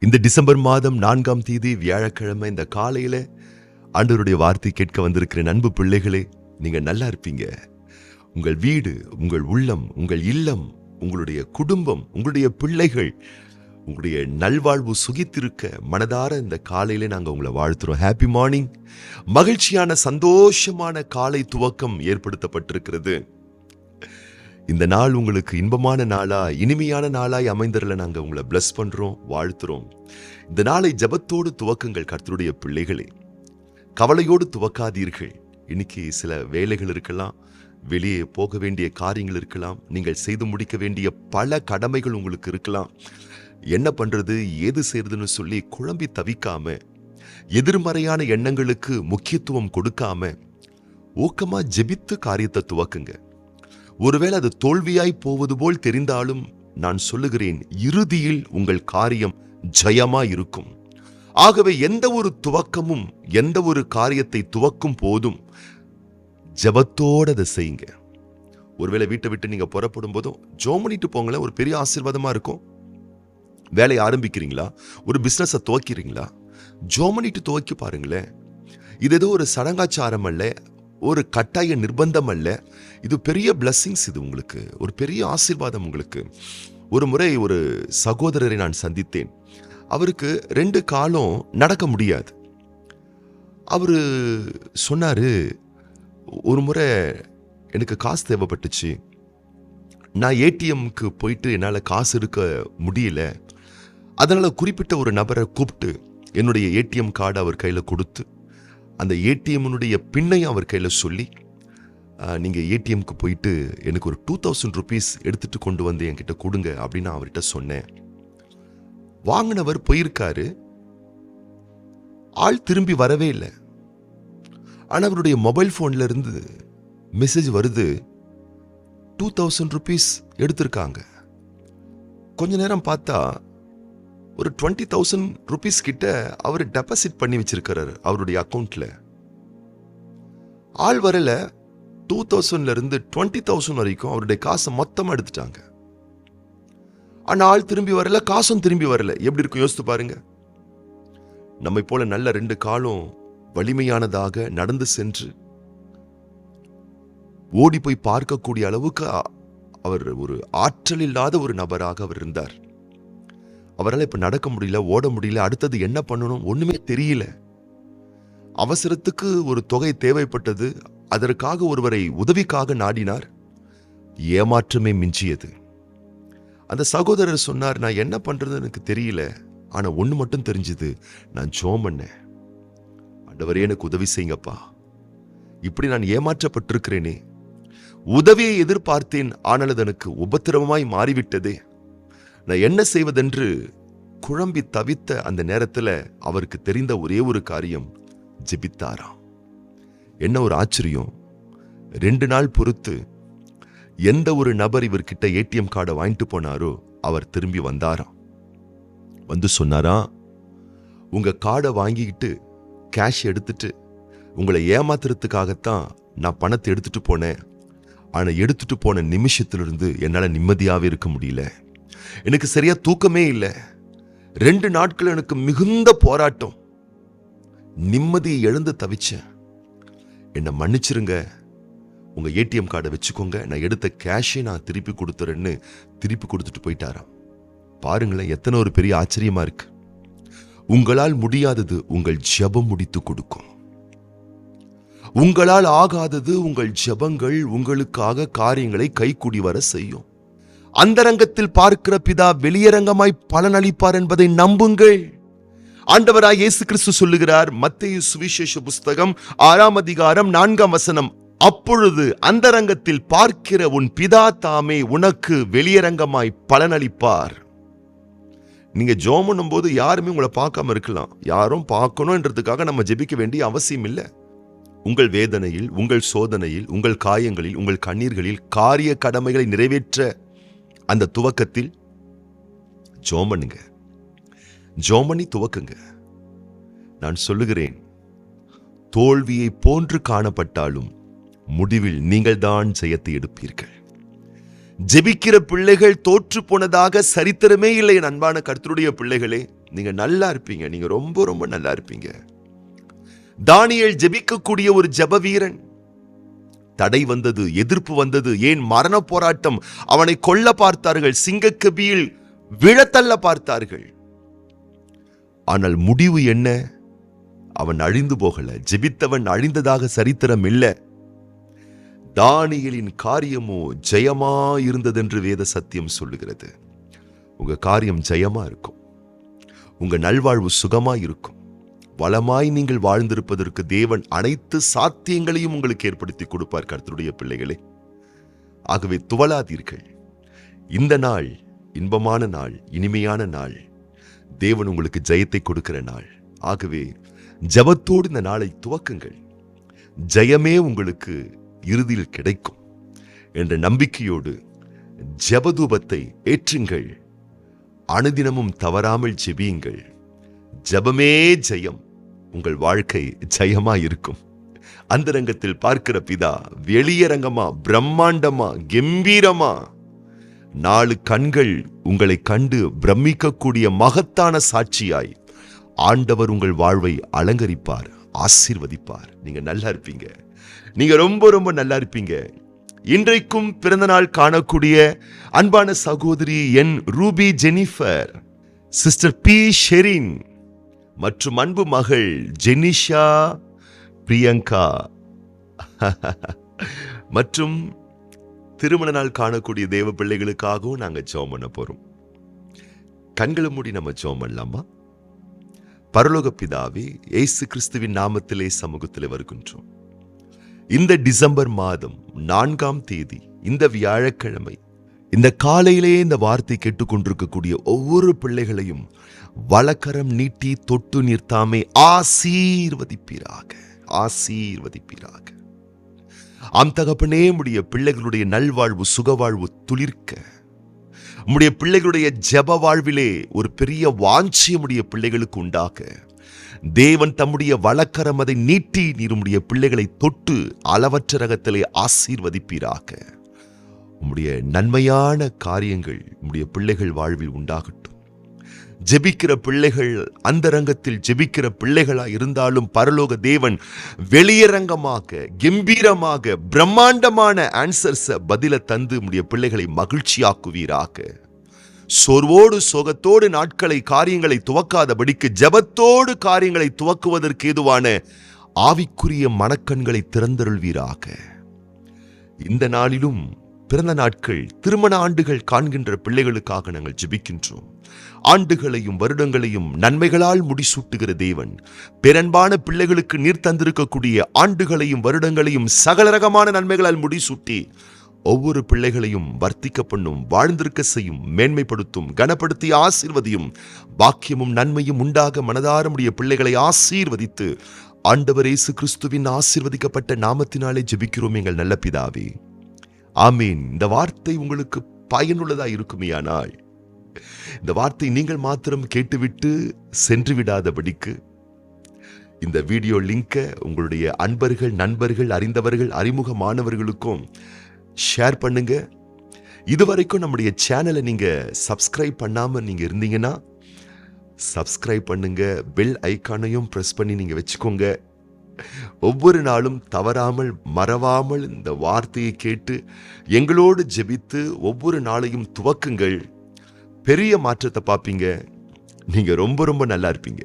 இந்த டிசம்பர் மாதம் 4ஆம் தேதி வியாழக்கிழமை இந்த காலையில ஆண்டவருடைய வார்த்தை கேட்க வந்திருக்கிற அன்பு பிள்ளைகளே, நீங்க நல்லா இருப்பீங்க. உங்கள் வீடு, உங்கள் உள்ளம், உங்கள் இல்லம், உங்களுடைய குடும்பம், உங்களுடைய பிள்ளைகள், உங்களுடைய நல்வாழ்வு சுகித்திருக்க மனதார இந்த காலையில நாங்க உங்களை வாழ்த்துறோம். Happy morning. மகிழ்ச்சியான சந்தோஷமான காலை துவக்கம் ஏற்படுத்தப்பட்டிருக்கிறது. இந்த நாள் உங்களுக்கு இன்பமான நாளா, இனிமையான நாளாய் அமைந்தறல நாங்க உங்களை பிளஸ் பண்றோம், வாழ்த்துறோம். இந்த நாளை ஜெபத்தோடு துவக்குங்கள் கர்த்தருடைய பிள்ளைகளே. கவலையோடு துவக்காதீர்கள். இன்னைக்கு சில வேலைகள் இருக்கலாம், வெளியே போக வேண்டிய காரியங்கள் இருக்கலாம், நீங்கள் செய்து முடிக்க வேண்டிய பல கடமைகள் உங்களுக்கு இருக்கலாம். என்ன பண்றது, ஏது செய்யறதுன்னு சொல்லி குழம்பி தவிக்காம, எதிர்மறையான எண்ணங்களுக்கு முக்கியத்துவம் கொடுக்காம ஊக்கமா ஜெபித்து காரியத்தை துவக்குங்க. ஒருவேளை அது தோல்வியாய் போவது போல் தெரிந்தாலும் நான் சொல்லுகிறேன், இறுதியில் உங்கள் காரியம் ஜெயமா இருக்கும். ஆகவே எந்த ஒரு துவக்கமும், எந்த ஒரு காரியத்தை துவக்கும் போதும் ஜெபத்தோடு அதை செய்யுங்க. ஒருவேளை வீட்டை விட்டு நீங்க புறப்படும் போதும் ஜெபம் பண்ணிட்டு போங்களேன், ஒரு பெரிய ஆசீர்வாதமா இருக்கும். வேலையை ஆரம்பிக்கிறீங்களா, ஒரு பிசினஸை துவக்கிறீங்களா, ஜெபம் பண்ணிட்டு துவக்கி பாருங்களேன். இது ஏதோ ஒரு சடங்காச்சாரம் அல்ல, ஒரு கட்டாய நிர்பந்தம் அல்ல. இது பெரிய பிளஸ்ஸிங்ஸ், இது உங்களுக்கு ஒரு பெரிய ஆசீர்வாதம் உங்களுக்கு. ஒரு முறை ஒரு சகோதரரை நான் சந்தித்தேன். அவருக்கு 2 காலும் நடக்க முடியாது. அவரு சொன்னாரு, ஒரு முறை எனக்கு காசு தேவைப்பட்டுச்சு, நான் ஏடிஎம்க்கு போயிட்டு என்னால் காசு எடுக்க முடியல. அதனால குறிப்பிட்ட ஒரு நபரை கூப்பிட்டு என்னுடைய ஏடிஎம் கார்டு அவர் கையில் கொடுத்து, அந்த ஏடிஎம்னுடைய பின்னை அவர் கையில் சொல்லி, நீங்கள் ஏடிஎம்க்கு போயிட்டு எனக்கு ஒரு 2000 rupees எடுத்துட்டு கொண்டு வந்து என்கிட்ட கொடுங்க அப்படின்னு அவர்கிட்ட சொன்னேன். வாங்கினவர் போயிருக்காரு, ஆள் திரும்பி வரவே இல்லை. ஆனால் அவருடைய மொபைல் ஃபோன்ல இருந்து மெசேஜ் வருது, 2000 rupees எடுத்திருக்காங்க. கொஞ்ச நேரம் பார்த்தா ஒரு 20,000 rupees கிட்ட அவர் டெபாசிட் பண்ணி வச்சிருக்கிறாரு அவருடைய அக்கௌண்ட்ல. ஆள் வரல, 2000ல இருந்து 20,000 வரைக்கும் அவருடைய காசை மொத்தமா எடுத்துட்டாங்க. ஆனா ஆள் திரும்பி வரல, காசும் திரும்பி வரல. எப்படி இருக்கும் யோசித்து பாருங்க. நம்மை போல நல்ல 2 காலும் வலிமையானதாக நடந்து சென்று ஓடி போய் பார்க்கக்கூடிய அளவுக்கு அவர் ஒரு ஆற்றல் இல்லாத ஒரு நபராக அவர் இருந்தார். அவரால் இப்ப நடக்க முடியல, ஓட முடியல, அடுத்தது என்ன பண்ணணும் ஒண்ணுமே தெரியல. அவசரத்துக்கு ஒரு தொகை தேவைப்பட்டது, அதற்காக ஒருவரை உதவிக்காக நாடினார். ஏமாற்றமே மிஞ்சியது. அந்த சகோதரர் சொன்னார், நான் என்ன பண்றது எனக்கு தெரியல, ஆனா ஒண்ணு மட்டும் தெரிஞ்சது, நான் ஜெபம் பண்ணேன். ஆண்டவரே எனக்கு உதவி செய்யுங்கப்பா, இப்படி நான் ஏமாற்றப்பட்டிருக்கிறேனே, உதவியை எதிர்பார்த்தேன், ஆனால் அது எனக்கு உபத்திரவமாய் மாறிவிட்டதே, நான் என்ன செய்வதென்று குழம்பி தவித்த அந்த நேரத்தில் அவருக்கு தெரிந்த ஒரே ஒரு காரியம், ஜெபித்தாராம். என்ன ஒரு ஆச்சரியம். 2 நாள் பொறுத்து எந்த ஒரு நபர் இவர்கிட்ட ஏடிஎம் கார்டை வாங்கிட்டு போனாரோ அவர் திரும்பி வந்தாராம். வந்து சொன்னாராம், உங்க கார்டை வாங்கிக்கிட்டு கேஷ் எடுத்துட்டு உங்களை ஏமாத்துறதுக்காகத்தான் நான் பணத்தை எடுத்துட்டு போனேன். ஆனா எடுத்துட்டு போன நிமிஷத்திலிருந்து என்னால நிம்மதியாவே இருக்க முடியல. எனக்கு சரியா தூக்கமே இல்லை. 2 நாட்கள் எனக்கு மிகுந்த போராட்டம், நிம்மதியை எழுந்து தவிச்சேன். என்னை மன்னிச்சிருங்க, உங்க ஏடிஎம் கார்டை வச்சுக்கோங்க, நான் எடுத்த கேஷை நான் திருப்பி கொடுத்துறேன்னு திருப்பி கொடுத்துட்டு போயிட்டாராம். பாருங்களேன், எத்தனை ஒரு பெரிய ஆச்சரியமா இருக்கு. உங்களால் முடியாதது உங்கள் ஜெபம் முடித்து கொடுக்கும். உங்களால் ஆகாதது உங்கள் ஜெபங்கள் உங்களுக்காக காரியங்களை கைக்கூடி வர செய்யும். அந்தரங்கத்தில் பார்க்கிற பிதா வெளியரங்கமாய் பலனளிப்பார் என்பதை நம்புங்கள். ஆண்டவராய் இயேசு கிறிஸ்து சொல்லுகிறார், மத்தேயு சுவிசேஷ புஸ்தகம் 6ஆம் அதிகாரம் 4ஆம் வசனம், அப்பொழுது அந்தரங்கத்தில் பார்க்கிற உன் பிதா தாமே உனக்கு வெளியரங்கமாய் பலனளிப்பார். நீங்க ஜெபம் பண்ணும் போது யாருமே உங்களை பார்க்காம இருக்கலாம், யாரும் பார்க்கணும்ன்றதுக்காக நம்ம ஜெபிக்க வேண்டிய அவசியம் இல்லை. உங்கள் வேதனையில், உங்கள் சோதனையில், உங்கள் காயங்களில், உங்கள் கண்ணீர்களில் காரிய கடமைகளை நிறைவேற்ற அந்த துவக்கத்தில் ஜெபம் பண்ணுங்க, ஜெபம் பண்ணி துவக்குங்க. நான் சொல்லுகிறேன், தோல்வியை போன்று காணப்பட்டாலும் முடிவில் நீங்கள் தான் ஜெயத்தை எடுப்பீர்கள். ஜெபிக்கிற பிள்ளைகள் தோற்று போனதாக சரித்திரமே இல்லை. என் அன்பான கர்த்தருடைய பிள்ளைகளே, நீங்க நல்லா இருப்பீங்க. நீங்க ரொம்ப ரொம்ப நல்லா இருப்பீங்க. தானியேல் ஜெபிக்கக்கூடிய ஒரு ஜெப வீரன். தடை வந்தது, எதிர்ப்பு வந்தது, ஏன் மரண போராட்டம், அவனை கொல்ல பார்த்தார்கள், சிங்கக்கபியில் விழத்தள்ள பார்த்தார்கள். ஆனால் முடிவு என்ன? அவன் அழிந்து போகல. ஜெபித்தவன் அழிந்ததாக சரித்திரம் இல்ல. தானியேலின் காரியமோ ஜெயமா இருந்ததென்று வேத சத்தியம் சொல்லுகிறது. உங்க காரியம் ஜெயமா இருக்கும். உங்க நல்வாழ்வு சுகமா இருக்கும். வளமாய் நீங்கள் வாழ்ந்திருப்பதற்கு தேவன் அனைத்து சாத்தியங்களையும் உங்களுக்கு ஏற்படுத்தி கொடுப்பார் கர்த்தருடைய பிள்ளைகளே. ஆகவே துவளாதீர்கள். இந்த நாள் இன்பமான நாள், இனிமையான நாள். தேவன் உங்களுக்கு ஜெயத்தை கொடுக்கிற நாள். ஆகவே ஜெபத்தோடு இந்த நாளை துவக்குங்கள். ஜெயமே உங்களுக்கு இறுதியில் கிடைக்கும் என்ற நம்பிக்கையோடு ஜெபதூபத்தை ஏற்றுங்கள். அனுதினமும் தவறாமல் ஜெபியுங்கள். ஜெபமே ஜெயம். உங்கள் வாழ்க்கை ஜெயமா இருக்கும். அந்தரங்கத்தில் பார்க்கிற பிதா வெளியரங்கமா, பிரம்மாண்டமா, கம்பீரமா 4 கண்கள் உங்களை கண்டு பிரமிக்கக்கூடிய மகத்தான சாட்சியாய் ஆண்டவர் உங்கள் வாழ்வை அலங்கரிப்பார், ஆசீர்வதிப்பார். நீங்க நல்லா இருப்பீங்க. நீங்க ரொம்ப ரொம்ப நல்லா இருப்பீங்க. இன்றைக்கும் பிறந்த நாள் காணக்கூடிய அன்பான சகோதரி என் Ruby Jennifer, sister B Sherin மற்றும் அன்பு மகள் ஜெனிஷா பிரியங்கா மற்றும் திருமண நாள் காணக்கூடிய தேவ பிள்ளைகளுக்காகவும் நாங்க ஜெபம் பண்ண போறோம். கண்களை மூடி நம்ம ஜெபம் பண்ணலாமா? பரலோக பிதாவே, இயேசு கிறிஸ்துவின் நாமத்திலே சமூகத்திலே வருகின்றோம். இந்த டிசம்பர் மாதம் 4ஆம் தேதி, இந்த வியாழக்கிழமை, இந்த காலையிலே இந்த வார்த்தை கேட்டுக்கொண்டிருக்கக்கூடிய ஒவ்வொரு பிள்ளைகளையும் வலக்கரம் நீட்டி தொட்டு நிறுத்தாமே ஆசீர்வதிப்பீராக, ஆசீர்வதிப்பீராக. ஆம் தகப்பனே, உம்முடைய பிள்ளைகளுடைய நல்வாழ்வு, சுகவாழ்வு துளிர்க்க, உம்முடைய பிள்ளைகளுடைய ஜெப வாழ்விலே ஒரு பெரிய வாஞ்சி உம்முடைய பிள்ளைகளுக்கு உண்டாக தேவன் தம்முடைய வலக்கரம் அதை நீட்டி நீர் உம்முடைய பிள்ளைகளை தொட்டு அளவற்ற ரகத்திலே ஆசீர்வதிப்பீராக. உம்முடைய நன்மையான காரியங்கள் உம்முடைய பிள்ளைகள் வாழ்வில் உண்டாகட்டும். ஜெபிக்கிற பிள்ளைகள் அந்தரங்கத்தில் ஜெபிக்கிற பிள்ளைகளா இருந்தாலும் பரலோக தேவன் வெளியரங்கமாக, கம்பீரமாக, பிரம்மாண்டமான ஆன்சர்ஸ பதில தந்து உம்முடைய பிள்ளைகளை மகிழ்ச்சியாக்குவீராக. சோர்வோடு சோகத்தோடு நாட்களை, காரியங்களை துவக்காதபடிக்கு ஜெபத்தோடு காரியங்களை துவக்குவதற்கு ஏதுவான ஆவிக்குரிய மனக்கண்களை திறந்தருள்வீராக. இந்த நாளிலும் பிறந்த நாட்கள், திருமண ஆண்டுகள் காண்கின்ற பிள்ளைகளுக்காக நாங்கள் ஜெபிக்கின்றோம். ஆண்டுகளையும் வருடங்களையும் நன்மைகளால் முடிசூட்டுகிற தேவன், பேரன்பான பிள்ளைகளுக்கு நீர் தந்திருக்கக்கூடிய ஆண்டுகளையும் வருடங்களையும் சகல ரகமான நன்மைகளால் முடிசூட்டி ஒவ்வொரு பிள்ளைகளையும் வர்த்திக்க பண்ணும், வாழ்ந்திருக்க செய்யும், மேன்மைப்படுத்தும், கனப்படுத்தி ஆசீர்வதியும். பாக்கியமும் நன்மையும் உண்டாக மனதார உம்முடைய பிள்ளைகளை ஆசீர்வதித்து ஆண்டவர் இயேசு கிறிஸ்துவின் ஆசீர்வதிக்கப்பட்ட நாமத்தினாலே ஜெபிக்கிறோம் எங்கள் நல்ல பிதாவே, ஆமீன். இந்த வார்த்தை உங்களுக்கு பயனுள்ளதா இருக்குமேயானால், இந்த வார்த்தை நீங்கள் மாத்திரம் கேட்டுவிட்டு சென்று விடாதபடிக்கு இந்த வீடியோ லிங்கை உங்களுடைய அன்பர்கள், நண்பர்கள், அறிந்தவர்கள், அறிமுகமானவர்களுக்கும் ஷேர் பண்ணுங்க. இதுவரைக்கும் நம்முடைய சேனலை நீங்க சப்ஸ்கிரைப் பண்ணாம நீங்க இருந்தீங்கன்னா சப்ஸ்கிரைப் பண்ணுங்க. பெல் ஐக்கானையும் பிரஸ் பண்ணி நீங்க வச்சுக்கோங்க. ஒவ்வொரு நாளும் தவறாமல், மறவாமல் இந்த வார்த்தையை கேட்டு எங்களோடு ஜெபித்து ஒவ்வொரு நாளையும் துவக்குங்கள். பெரிய மாற்றத்தை பார்ப்பீங்க. நீங்க ரொம்ப ரொம்ப நல்லா இருப்பீங்க.